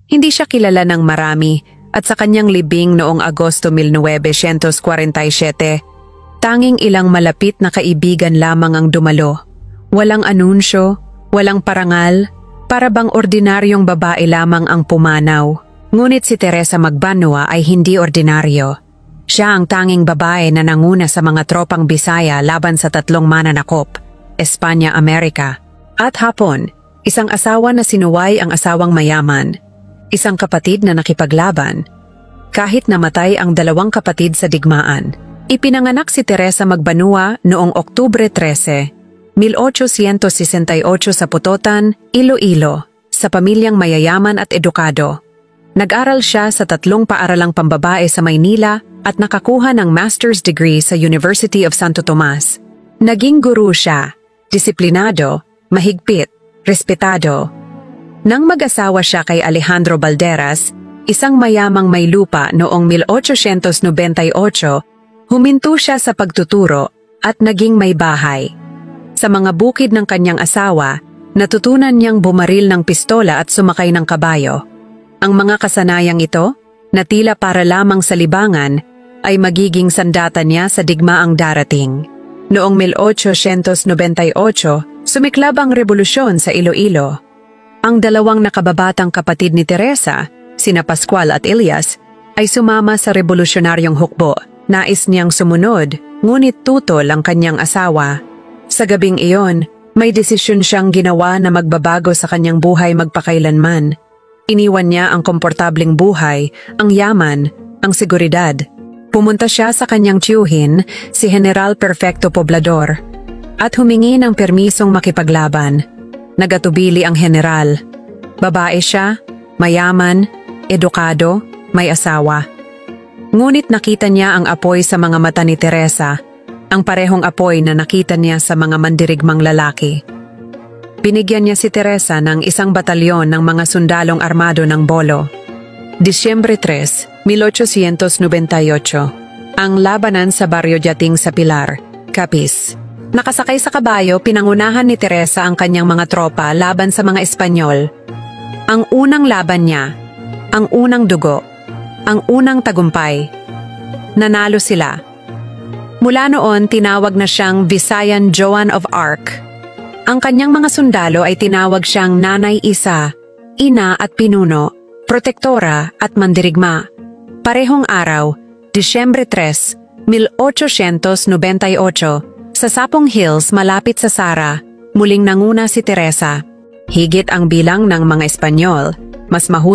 Hindi siya kilala ng marami at sa kanyang libing noong Agosto 1947, tanging ilang malapit na kaibigan lamang ang dumalo. Walang anunsyo, walang parangal, para bang ordinaryong babae lamang ang pumanaw. Ngunit si Teresa Magbanua ay hindi ordinaryo. Siya ang tanging babae na nanguna sa mga tropang Bisaya laban sa tatlong mananakop, Espanya, Amerika, at Hapon. Isang asawa na sinuway ang asawang mayaman. Isang kapatid na nakipaglaban. Kahit namatay ang dalawang kapatid sa digmaan. Ipinanganak si Teresa Magbanua noong Oktubre 13, 1868 sa Putotan, Iloilo, sa pamilyang mayayaman at edukado. Nag-aral siya sa 3 paaralang pambabae sa Maynila at nakakuha ng master's degree sa University of Santo Tomas. Naging guru siya, disiplinado, mahigpit, respetado. Nang mag-asawa siya kay Alejandro Balderas, isang mayamang may lupa noong 1898, huminto siya sa pagtuturo at naging may bahay. Sa mga bukid ng kanyang asawa, natutunan niyang bumaril ng pistola at sumakay ng kabayo. Ang mga kasanayang ito, na tila para lamang sa libangan, ay magiging sandata niya sa digmaang darating. Noong 1898, sumiklab ang revolusyon sa Iloilo. Ang dalawang nakababatang kapatid ni Teresa, sina Pascual at Elias, ay sumama sa revolusyonaryong hukbo. Nais niyang sumunod, ngunit tutol ang kanyang asawa. Sa gabing iyon, may desisyon siyang ginawa na magbabago sa kanyang buhay magpakailanman. Iniwan niya ang komportableng buhay, ang yaman, ang seguridad. Pumunta siya sa kanyang tiyuhin, si General Perfecto Poblador, at humingi ng permisong makipaglaban. Nagatubili ang general. Babae siya, mayaman, edukado, may asawa. Ngunit nakita niya ang apoy sa mga mata ni Teresa, ang parehong apoy na nakita niya sa mga mandirigmang lalaki. Binigyan niya si Teresa ng isang batalyon ng mga sundalong armado ng Bolo. Disyembre 3, 1898, ang labanan sa Barrio Jating sa Pilar, Capiz. Nakasakay sa kabayo, pinangunahan ni Teresa ang kanyang mga tropa laban sa mga Espanyol. Ang unang laban niya, ang unang dugo, ang unang tagumpay. Nanalo sila. Mula noon, tinawag na siyang Visayan Joan of Arc. Ang kanyang mga sundalo ay tinawag siyang Nanay Isa, Ina at Pinuno, Protektora at Mandirigma. Parehong araw, Disyembre 3, 1898, sa Sapong Hills malapit sa Sara, muling nanguna si Teresa. Higit ang bilang ng mga Espanyol, mas mahusay